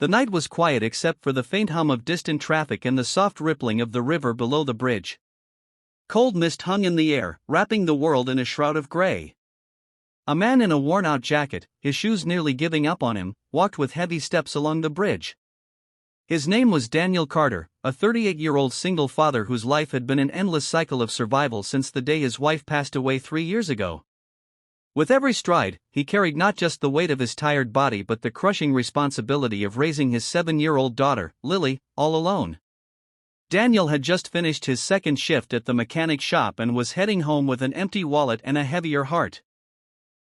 The night was quiet except for the faint hum of distant traffic and the soft rippling of the river below the bridge. Cold mist hung in the air, wrapping the world in a shroud of gray. A man in a worn-out jacket, his shoes nearly giving up on him, walked with heavy steps along the bridge. His name was Daniel Carter, a 38-year-old single father whose life had been an endless cycle of survival since the day his wife passed away 3 years ago. With every stride, he carried not just the weight of his tired body but the crushing responsibility of raising his 7-year-old daughter, Lily, all alone. Daniel had just finished his second shift at the mechanic shop and was heading home with an empty wallet and a heavier heart.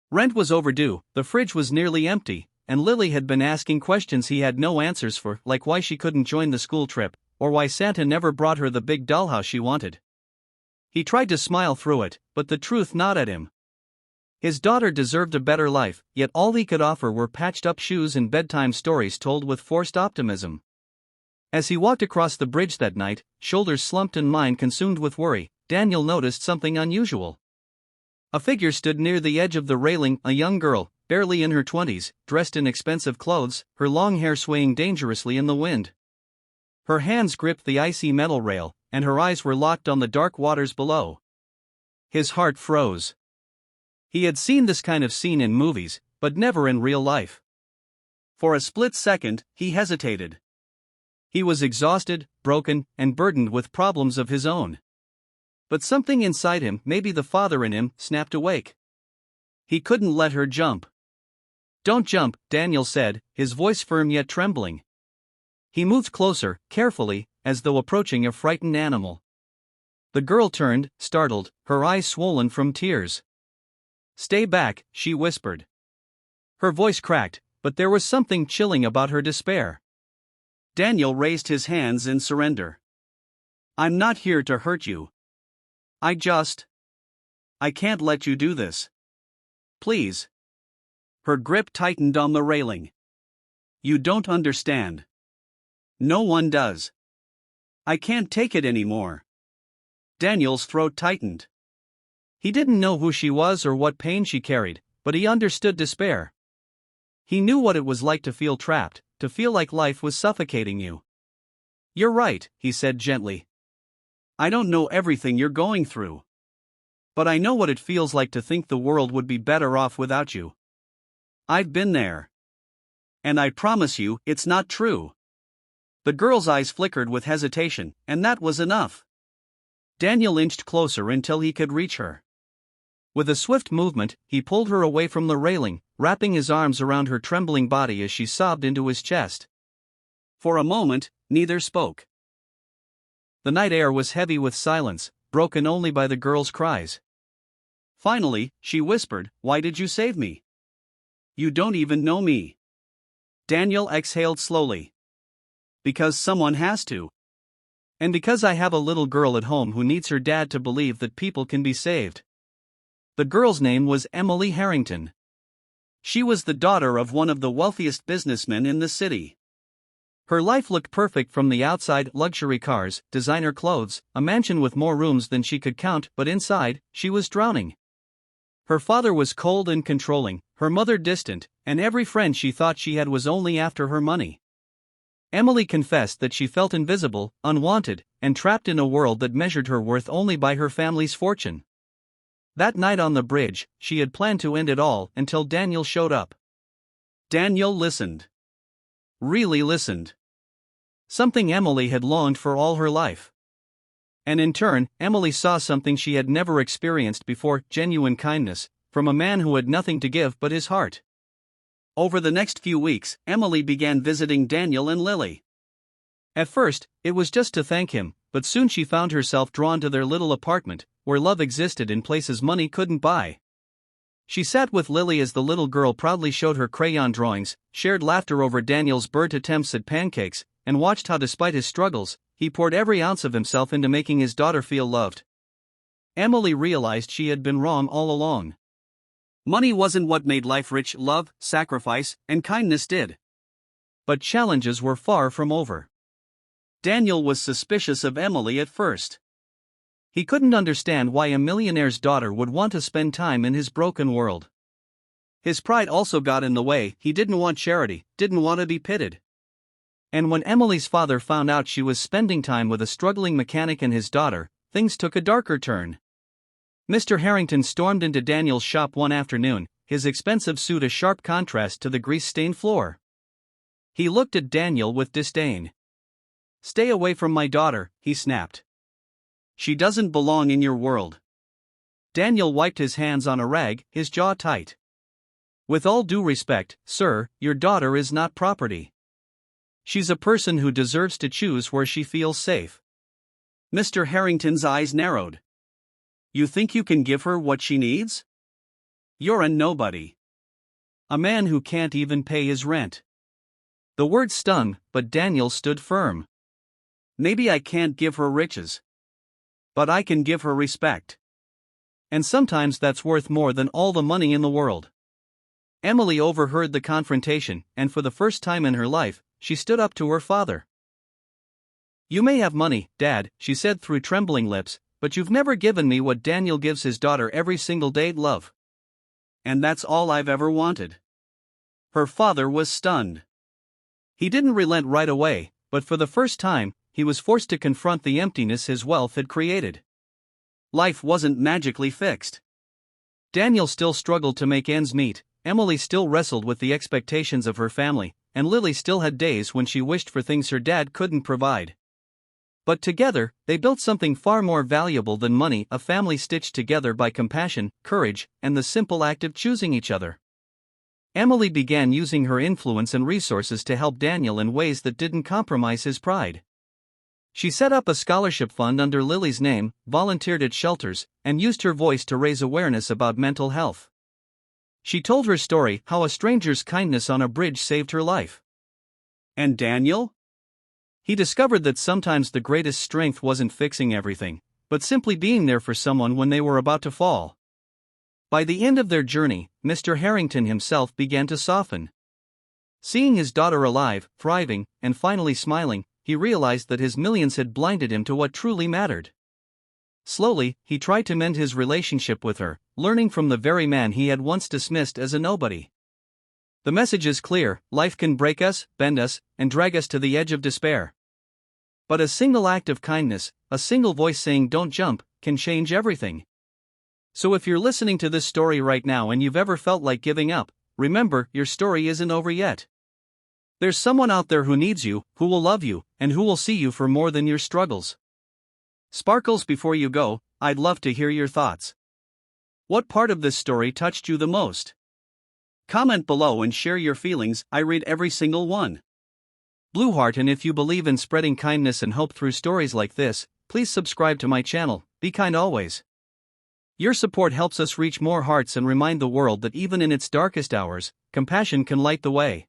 Rent was overdue, the fridge was nearly empty, and Lily had been asking questions he had no answers for, like why she couldn't join the school trip, or why Santa never brought her the big dollhouse she wanted. He tried to smile through it, but the truth gnawed at him. His daughter deserved a better life, yet all he could offer were patched-up shoes and bedtime stories told with forced optimism. As he walked across the bridge that night, shoulders slumped and mind consumed with worry, Daniel noticed something unusual. A figure stood near the edge of the railing, a young girl, barely in her 20s, dressed in expensive clothes, her long hair swaying dangerously in the wind. Her hands gripped the icy metal rail, and her eyes were locked on the dark waters below. His heart froze. He had seen this kind of scene in movies, but never in real life. For a split second, he hesitated. He was exhausted, broken, and burdened with problems of his own. But something inside him, maybe the father in him, snapped awake. He couldn't let her jump. "Don't jump," Daniel said, his voice firm yet trembling. He moved closer, carefully, as though approaching a frightened animal. The girl turned, startled, her eyes swollen from tears. "Stay back," she whispered. Her voice cracked, but there was something chilling about her despair. Daniel raised his hands in surrender. "I'm not here to hurt you. I can't let you do this. Please." Her grip tightened on the railing. "You don't understand. No one does. I can't take it anymore." Daniel's throat tightened. He didn't know who she was or what pain she carried, but he understood despair. He knew what it was like to feel trapped, to feel like life was suffocating you. "You're right," he said gently. "I don't know everything you're going through. But I know what it feels like to think the world would be better off without you. I've been there. And I promise you, it's not true." The girl's eyes flickered with hesitation, and that was enough. Daniel inched closer until he could reach her. With a swift movement, he pulled her away from the railing, wrapping his arms around her trembling body as she sobbed into his chest. For a moment, neither spoke. The night air was heavy with silence, broken only by the girl's cries. Finally, she whispered, "Why did you save me? You don't even know me." Daniel exhaled slowly. "Because someone has to. And because I have a little girl at home who needs her dad to believe that people can be saved." The girl's name was Emily Harrington. She was the daughter of one of the wealthiest businessmen in the city. Her life looked perfect from the outside: luxury cars, designer clothes, a mansion with more rooms than she could count, but inside, she was drowning. Her father was cold and controlling, her mother distant, and every friend she thought she had was only after her money. Emily confessed that she felt invisible, unwanted, and trapped in a world that measured her worth only by her family's fortune. That night on the bridge, she had planned to end it all until Daniel showed up. Daniel listened. Really listened. Something Emily had longed for all her life. And in turn, Emily saw something she had never experienced before: genuine kindness, from a man who had nothing to give but his heart. Over the next few weeks, Emily began visiting Daniel and Lily. At first, it was just to thank him, but soon she found herself drawn to their little apartment, where love existed in places money couldn't buy. She sat with Lily as the little girl proudly showed her crayon drawings, shared laughter over Daniel's burnt attempts at pancakes, and watched how, despite his struggles, he poured every ounce of himself into making his daughter feel loved. Emily realized she had been wrong all along. Money wasn't what made life rich; love, sacrifice, and kindness did. But challenges were far from over. Daniel was suspicious of Emily at first. He couldn't understand why a millionaire's daughter would want to spend time in his broken world. His pride also got in the way. He didn't want charity, didn't want to be pitied. And when Emily's father found out she was spending time with a struggling mechanic and his daughter, things took a darker turn. Mr. Harrington stormed into Daniel's shop one afternoon, his expensive suit a sharp contrast to the grease-stained floor. He looked at Daniel with disdain. "Stay away from my daughter," he snapped. "She doesn't belong in your world." Daniel wiped his hands on a rag, his jaw tight. "With all due respect, sir, your daughter is not property. She's a person who deserves to choose where she feels safe." Mr. Harrington's eyes narrowed. "You think you can give her what she needs? You're a nobody. A man who can't even pay his rent." The word stung, but Daniel stood firm. "Maybe I can't give her riches, but I can give her respect. And sometimes that's worth more than all the money in the world." Emily overheard the confrontation, and for the first time in her life, she stood up to her father. "You may have money, Dad," she said through trembling lips, "but you've never given me what Daniel gives his daughter every single day, love. And that's all I've ever wanted." Her father was stunned. He didn't relent right away, but for the first time, he was forced to confront the emptiness his wealth had created. Life wasn't magically fixed. Daniel still struggled to make ends meet, Emily still wrestled with the expectations of her family, and Lily still had days when she wished for things her dad couldn't provide. But together, they built something far more valuable than money, a family stitched together by compassion, courage, and the simple act of choosing each other. Emily began using her influence and resources to help Daniel in ways that didn't compromise his pride. She set up a scholarship fund under Lily's name, volunteered at shelters, and used her voice to raise awareness about mental health. She told her story, how a stranger's kindness on a bridge saved her life. And Daniel? He discovered that sometimes the greatest strength wasn't fixing everything, but simply being there for someone when they were about to fall. By the end of their journey, Mr. Harrington himself began to soften. Seeing his daughter alive, thriving, and finally smiling, he realized that his millions had blinded him to what truly mattered. Slowly, he tried to mend his relationship with her, learning from the very man he had once dismissed as a nobody. The message is clear: life can break us, bend us, and drag us to the edge of despair. But a single act of kindness, a single voice saying "don't jump," can change everything. So if you're listening to this story right now and you've ever felt like giving up, remember, your story isn't over yet. There's someone out there who needs you, who will love you, and who will see you for more than your struggles. Sparkles, before you go, I'd love to hear your thoughts. What part of this story touched you the most? Comment below and share your feelings. I read every single one. Blue heart, and if you believe in spreading kindness and hope through stories like this, please subscribe to my channel. Be kind always. Your support helps us reach more hearts and remind the world that even in its darkest hours, compassion can light the way.